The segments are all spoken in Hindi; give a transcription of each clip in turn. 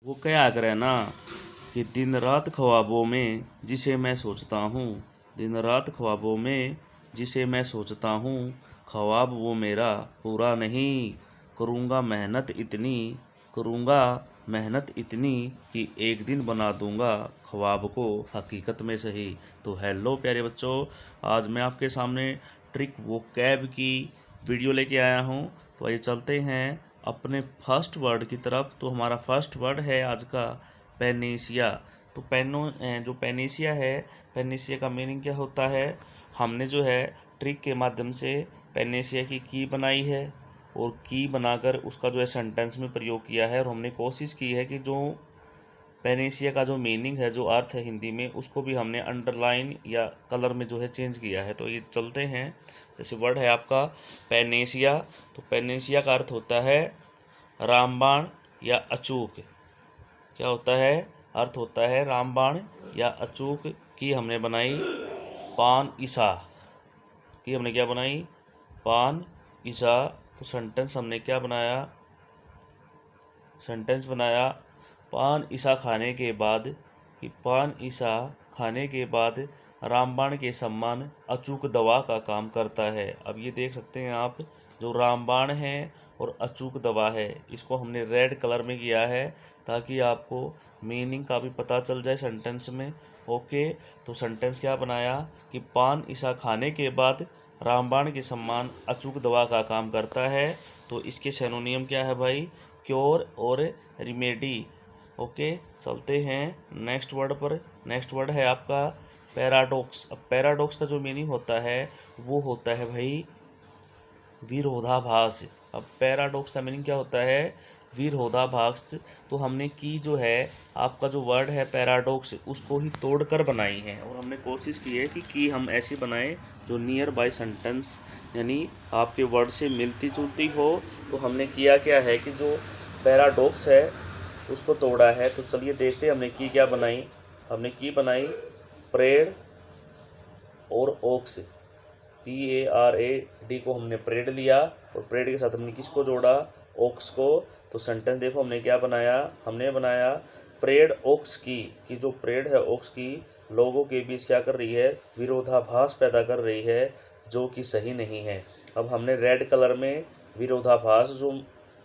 वो क्या करे ना कि दिन रात ख्वाबों में जिसे मैं सोचता हूँ, दिन रात ख्वाबों में जिसे मैं सोचता हूँ, ख्वाब वो मेरा पूरा नहीं। करूँगा मेहनत इतनी, करूँगा मेहनत इतनी कि एक दिन बना दूँगा ख्वाब को हकीकत में सही। तो हेलो प्यारे बच्चों, आज मैं आपके सामने ट्रिक वोकैब की वीडियो लेके आया हूँ। तो आइए चलते हैं अपने फर्स्ट वर्ड की तरफ। तो हमारा फर्स्ट वर्ड है आज का पेनेशिया। तो जो पेनेशिया है, पेनेशिया का मीनिंग क्या होता है? हमने जो है ट्रिक के माध्यम से पेनेशिया की बनाई है और की बनाकर उसका जो है सेंटेंस में प्रयोग किया है, और हमने कोशिश की है कि जो पेनेशिया का जो मीनिंग है, जो अर्थ है हिंदी में, उसको भी हमने अंडरलाइन या कलर में जो है चेंज किया है। तो ये चलते हैं, जैसे वर्ड है आपका पेनेशिया। तो पेनेशिया का अर्थ होता है रामबाण या अचूक। क्या होता है? अर्थ होता है रामबाण या अचूक। की हमने बनाई पान ईसा। की हमने क्या बनाई? पान ईसा। तो सेंटेंस हमने क्या बनाया? सेंटेंस बनाया पान ईसा खाने के बाद, कि पान ईसा खाने के बाद रामबाण के सम्मान अचूक दवा का काम करता है। अब ये देख सकते हैं आप, जो रामबाण है और अचूक दवा है, इसको हमने रेड कलर में किया है ताकि आपको मीनिंग का भी पता चल जाए सेंटेंस में। ओके, तो सेंटेंस क्या बनाया कि पान ईसा खाने के बाद रामबाण के सम्मान अचूक दवा का काम करता है। तो इसके सिनोनियम क्या है भाई? क्योर और रिमेडी। ओके, चलते हैं नेक्स्ट वर्ड पर। नेक्स्ट वर्ड है आपका पैराडॉक्स। अब पैराडॉक्स का जो मीनिंग होता है वो होता है भाई विरोधाभास। अब पैराडॉक्स का मीनिंग क्या होता है? विरोधाभास। तो हमने की जो है आपका जो वर्ड है पैराडॉक्स, उसको ही तोड़कर बनाई है, और हमने कोशिश की है कि हम ऐसी बनाएं जो नियर बाय सेंटेंस यानी आपके वर्ड से मिलती जुलती हो। तो हमने किया क्या है कि जो पैराडॉक्स है उसको तोड़ा है। तो चलिए देखते हैं हमने की क्या बनाई। हमने की बनाई प्रेड और ओक्स। PARAD को हमने प्रेड लिया, और प्रेड के साथ हमने किसको जोड़ा? ओक्स को। तो सेंटेंस देखो हमने क्या बनाया? हमने बनाया प्रेड ओक्स की, कि जो प्रेड है ओक्स की लोगों के बीच क्या कर रही है? विरोधाभास पैदा कर रही है, जो कि सही नहीं है। अब हमने रेड कलर में विरोधाभास जो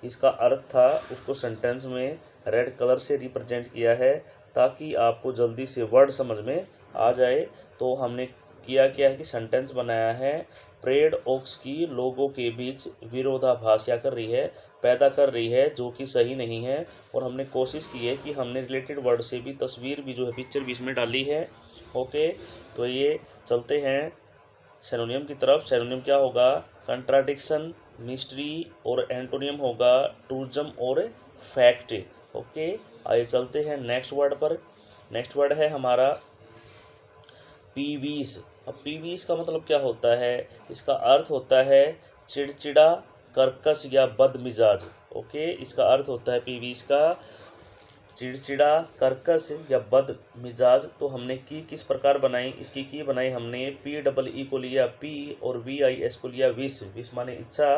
इसका अर्थ था उसको सेंटेंस में रेड कलर से रिप्रेजेंट किया है ताकि आपको जल्दी से वर्ड समझ में आ जाए। तो हमने किया क्या है कि सेंटेंस बनाया है प्रेड ओक्स की लोगों के बीच विरोधाभास क्या कर रही है? पैदा कर रही है, जो कि सही नहीं है। और हमने कोशिश की है कि हमने रिलेटेड वर्ड से भी तस्वीर भी जो है पिक्चर भी इसमें डाली है। ओके, तो ये चलते हैं सिनोनियम की तरफ। सिनोनियम क्या होगा? कंट्राडिक्शन, मिस्ट्री, और एंटोनियम होगा टूरिज्म और फैक्ट। ओके, आइए चलते हैं नेक्स्ट वर्ड पर। नेक्स्ट वर्ड है हमारा पीवीस। अब पीवीस का मतलब क्या होता है? इसका अर्थ होता है चिड़चिड़ा, कर्कश या बदमिजाज। ओके, इसका अर्थ होता है पीवीस का चिड़चिड़ा, कर्कश या बद मिजाज। तो हमने की किस प्रकार बनाई? इसकी की बनाई हमने PEE को लिया पी, और VIS को लिया विश। विश माने इच्छा,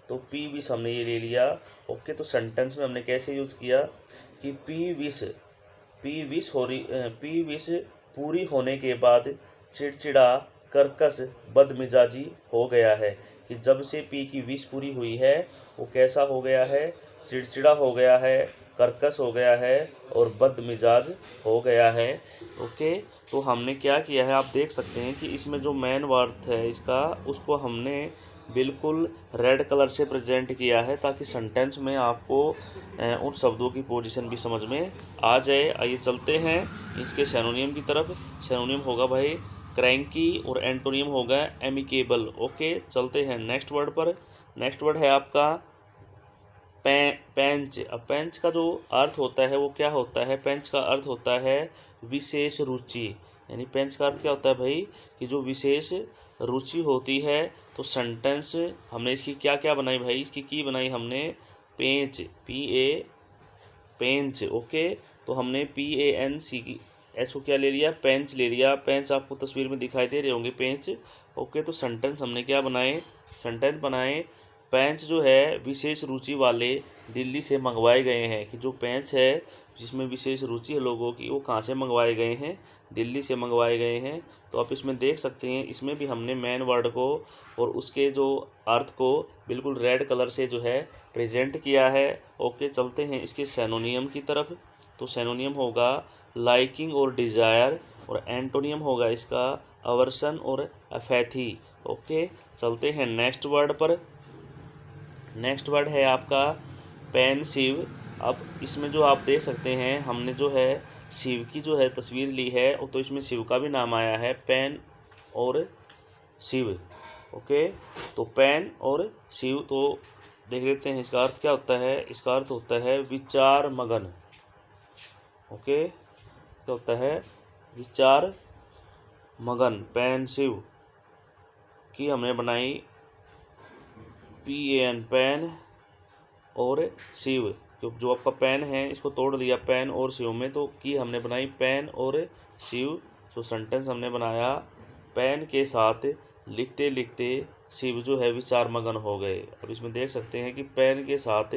तो पी विश हमने ये ले लिया। ओके, तो सेंटेंस में हमने कैसे यूज़ किया कि पी विश पूरी होने के बाद चिड़चिड़ा, कर्कश, बदमिजाजी हो गया है। कि जब से पी की विश पूरी हुई है वो कैसा हो गया है? चिड़चिड़ा हो गया है, कर्कश हो गया है, और बदमिजाज हो गया है। ओके, तो हमने क्या किया है, आप देख सकते हैं कि इसमें जो मेन वर्ड है इसका, उसको हमने बिल्कुल रेड कलर से प्रेजेंट किया है ताकि सेंटेंस में आपको उन शब्दों की पोजीशन भी समझ में आ जाए। आइए चलते हैं इसके सिनोनियम की तरफ। सिनोनियम होगा भाई क्रैंकी, और एंटोनियम होगा एमिकेबल। ओके, चलते हैं नेक्स्ट वर्ड पर। नेक्स्ट वर्ड है आपका पेंच। अब पेंच का जो अर्थ होता है वो क्या होता है? पेंच का अर्थ होता है विशेष रुचि। यानी पेंच का अर्थ क्या होता है भाई? कि जो विशेष रुचि होती है। तो सेंटेंस हमने इसकी क्या क्या बनाई भाई? इसकी की बनाई हमने पेंच, पेंच। ओके, तो हमने PANC को क्या ले लिया? पेंच ले लिया। पेंच आपको तस्वीर में दिखाई दे रहे होंगे, पेंच। ओके, तो सेंटेंस हमने क्या बनाए? सेंटेंस बनाए पेंच जो है विशेष रुचि वाले दिल्ली से मंगवाए गए हैं। कि जो पेंच है जिसमें विशेष रुचि है लोगों की, वो कहाँ से मंगवाए गए हैं, दिल्ली से मंगवाए गए हैं। तो आप इसमें देख सकते हैं, इसमें भी हमने मेन वर्ड को और उसके जो अर्थ को बिल्कुल रेड कलर से जो है प्रेजेंट किया है। ओके, चलते हैं इसके सिनोनियम की तरफ। तो सिनोनियम होगा लाइकिंग और डिज़ायर, और एंटोनियम होगा इसका अवर्सन और अपैथी। ओके, चलते हैं नेक्स्ट वर्ड पर। नेक्स्ट वर्ड है आपका पेनसिव। अब इसमें जो आप देख सकते हैं, हमने जो है शिव की जो है तस्वीर ली है, तो इसमें शिव का भी नाम आया है, पेन और शिव। ओके, तो पेन और शिव, तो देख लेते हैं इसका अर्थ क्या होता है। इसका अर्थ होता है विचार मगन। ओके, क्या होता है, विचार मगन। पेन शिव की हमने बनाई PAN, पेन और शिव। जो आपका पेन है इसको तोड़ दिया पेन और शिव में, तो की हमने बनाई पेन और शिव। जो सेंटेंस हमने बनाया, पेन के साथ लिखते लिखते शिव जो है विचार मगन हो गए। अब इसमें देख सकते हैं कि पेन के साथ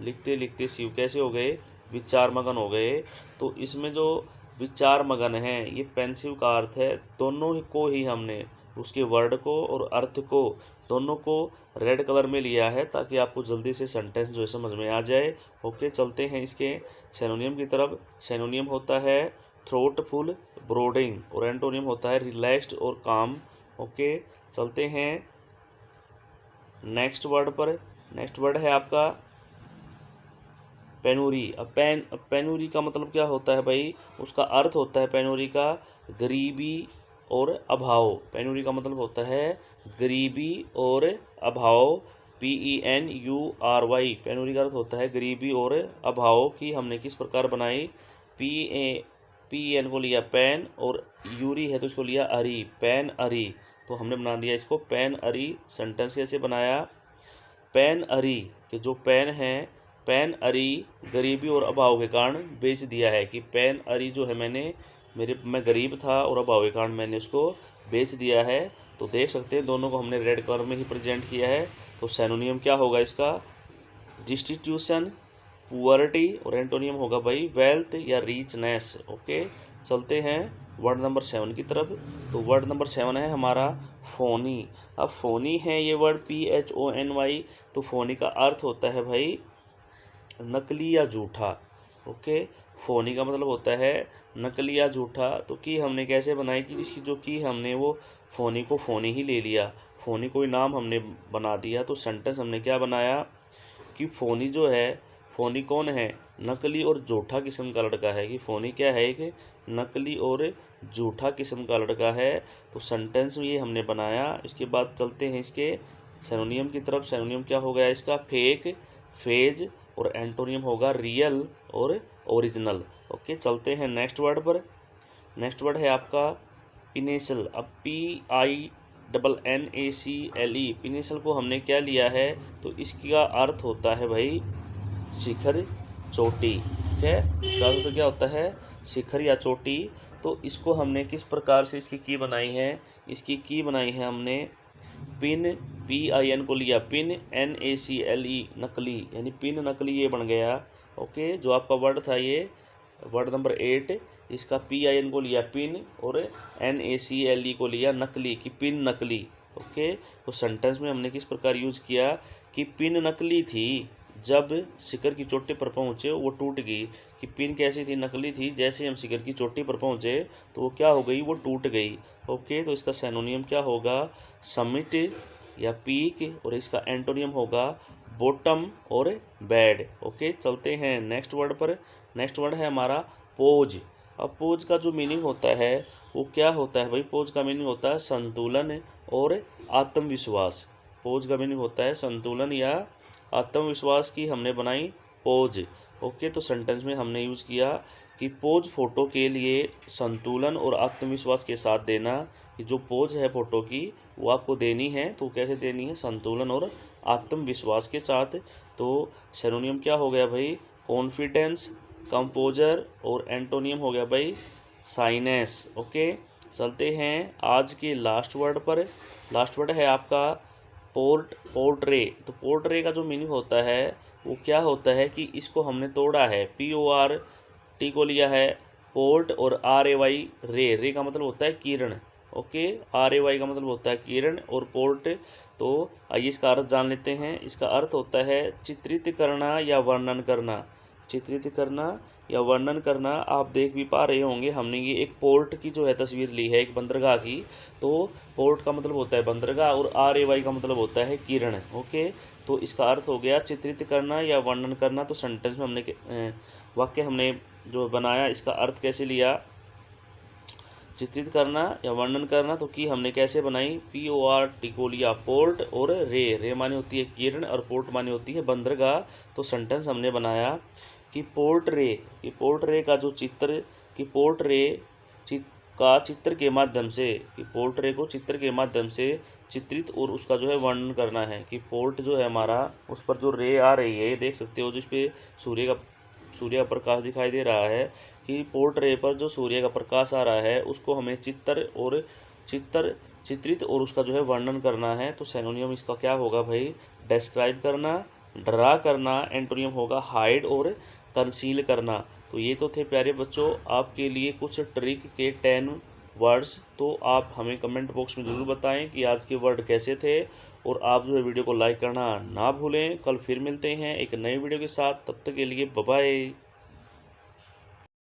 लिखते लिखते शिव कैसे हो गए, विचार मगन हो गए। तो इसमें जो विचार मगन है, ये पेंसिव का अर्थ है। दोनों को ही हमने, उसके वर्ड को और अर्थ को, दोनों को रेड कलर में लिया है, ताकि आपको जल्दी से सेंटेंस जो है समझ में आ जाए। ओके, चलते हैं इसके सिनोनियम की तरफ। सिनोनियम होता है थ्रोटफुल, ब्रोडिंग, और एंटोनियम होता है रिलैक्स्ड और काम। ओके, चलते हैं नेक्स्ट वर्ड पर। नेक्स्ट वर्ड है आपका पेनूरी। अब पेनूरी का मतलब क्या होता है भाई, उसका अर्थ होता है पेनूरी का गरीबी और अभाव। पेनूरी का मतलब होता है गरीबी और अभाव। PENURY, पेनूरी का अर्थ होता है गरीबी और अभाव। की हमने किस प्रकार बनाई, PEN को लिया पेन, और यूरी है तो इसको लिया अरी, पेन अरी। तो हमने बना दिया इसको पेन अरी। सेंटेंस कैसे बनाया, पेन अरी कि जो पेन है, पेन अरी गरीबी और अभाव के कारण बेच दिया है। कि पेन अरी जो है मैं गरीब था और अभाव के कारण मैंने उसको बेच दिया है। तो देख सकते हैं दोनों को हमने रेड कलर में ही प्रेजेंट किया है। तो सिनोनियम क्या होगा इसका, डिस्टिट्यूशन, पुअर्टी, और एंटोनियम होगा भाई वेल्थ या रिचनेस। ओके, चलते हैं वर्ड नंबर 7 की तरफ। तो वर्ड नंबर 7 है हमारा फोनी। अब फोनी है ये वर्ड PHONY। तो फोनी का अर्थ होता है भाई नकली या झूठा। ओके, फोनी का मतलब होता है नकली या झूठा। तो की हमने कैसे बनाई कि जिसकी जो की हमने वो फोनी को फोनी ही ले लिया, फोनी कोई नाम हमने बना दिया। तो सेंटेंस हमने क्या बनाया कि फोनी जो है, फोनी कौन है, नकली और झूठा किस्म का लड़का है। कि फोनी क्या है, एक नकली और झूठा किस्म का लड़का है। तो सेंटेंस ये हमने बनाया। इसके बाद चलते हैं इसके सिनोनियम की तरफ। सिनोनियम क्या हो गया इसका, फेक, फेज, और एंटोनियम होगा रियल और ओरिजिनल। ओके, चलते हैं नेक्स्ट वर्ड पर। नेक्स्ट वर्ड है आपका पिनेसल। अब PINNACLE, पिनेसल को हमने क्या लिया है, तो इसका अर्थ होता है भाई शिखर, चोटी। ठीक है, इसका अर्थ क्या होता है, शिखर या चोटी। तो इसको हमने किस प्रकार से इसकी की बनाई है, इसकी की बनाई है हमने पिन, PIN को लिया पिन, NACLE नकली, यानी पिन नकली, ये बन गया। ओके, जो आपका वर्ड था ये वर्ड नंबर 8, इसका PIN को लिया पिन और NACLE को लिया नकली, कि पिन नकली। ओके, तो सेंटेंस में हमने किस प्रकार यूज किया कि पिन नकली थी, जब शिखर की चोटी पर पहुँचे वो टूट गई। कि पिन कैसी थी, नकली थी, जैसे हम शिखर की चोटी पर पहुँचे तो वो क्या हो गई, वो टूट गई। ओके, तो इसका सिनोनियम क्या होगा, समिट या पीक, और इसका एंटोनियम होगा बॉटम और बैड। ओके, चलते हैं नेक्स्ट वर्ड पर। नेक्स्ट वर्ड है हमारा पोज। अब पोज का जो मीनिंग होता है वो क्या होता है भाई, पोज का मीनिंग होता है संतुलन और आत्मविश्वास। पोज का मीनिंग होता है संतुलन या आत्मविश्वास। की हमने बनाई पोज। ओके, तो सेंटेंस में हमने यूज़ किया कि पोज फोटो के लिए संतुलन और आत्मविश्वास के साथ देना। कि जो पोज है फोटो की वो आपको देनी है, तो कैसे देनी है, संतुलन और आत्मविश्वास के साथ। तो सिनोनियम क्या हो गया भाई, कॉन्फिडेंस, कंपोजर, और एंटोनियम हो गया भाई साइनेस। ओके, चलते हैं आज के लास्ट वर्ड पर। लास्ट वर्ड है आपका पोर्ट्रे। तो पोर्ट्रे का जो मीनिंग होता है वो क्या होता है कि इसको हमने तोड़ा है, टी को लिया है पोर्ट और आर ए वाई रे का मतलब होता है किरण। ओके, आर ए वाई का मतलब होता है किरण और पोर्ट। तो आइए इसका अर्थ जान लेते हैं। इसका अर्थ होता है चित्रित करना या वर्णन करना। चित्रित करना या वर्णन करना। आप देख भी पा रहे होंगे, हमने ये एक पोर्ट की जो है तस्वीर ली है, एक बंदरगाह की। तो पोर्ट का मतलब होता है बंदरगाह और आर ए वाई का मतलब होता है किरण। ओके, तो इसका अर्थ हो गया चित्रित करना या वर्णन करना। तो सेंटेंस में हमने वाक्य हमने जो बनाया, इसका अर्थ कैसे लिया, चित्रित करना या वर्णन करना। तो की हमने कैसे बनाई, PORT को लिया पोर्ट और रे माने होती है किरण और पोर्ट माने होती है बंदरगाह। तो सेंटेंस हमने बनाया कि पोर्ट रे का जो चित्र, कि पोर्ट रे का चित्र के माध्यम से, कि पोर्ट रे को चित्र के माध्यम से चित्रित और उसका जो है वर्णन करना है। कि पोर्ट जो है हमारा, उस पर जो रे आ रही है, देख सकते हो जिस पे सूर्य का प्रकाश दिखाई दे रहा है, कि पोर्ट रे पर जो सूर्य का प्रकाश आ रहा है उसको हमें चित्रित और उसका जो है वर्णन करना है। तो सिनोनियम इसका क्या होगा भाई, डिस्क्राइब करना, ड्रा करना। एंटोनियम होगा हाइड और कंसील करना। तो ये तो थे प्यारे बच्चों आपके लिए कुछ ट्रिक के 10 वर्ड्स। तो आप हमें कमेंट बॉक्स में ज़रूर बताएं कि आज के वर्ड कैसे थे, और आप जो है वीडियो को लाइक करना ना भूलें। कल फिर मिलते हैं एक नई वीडियो के साथ, तब तक के लिए बाय बाय।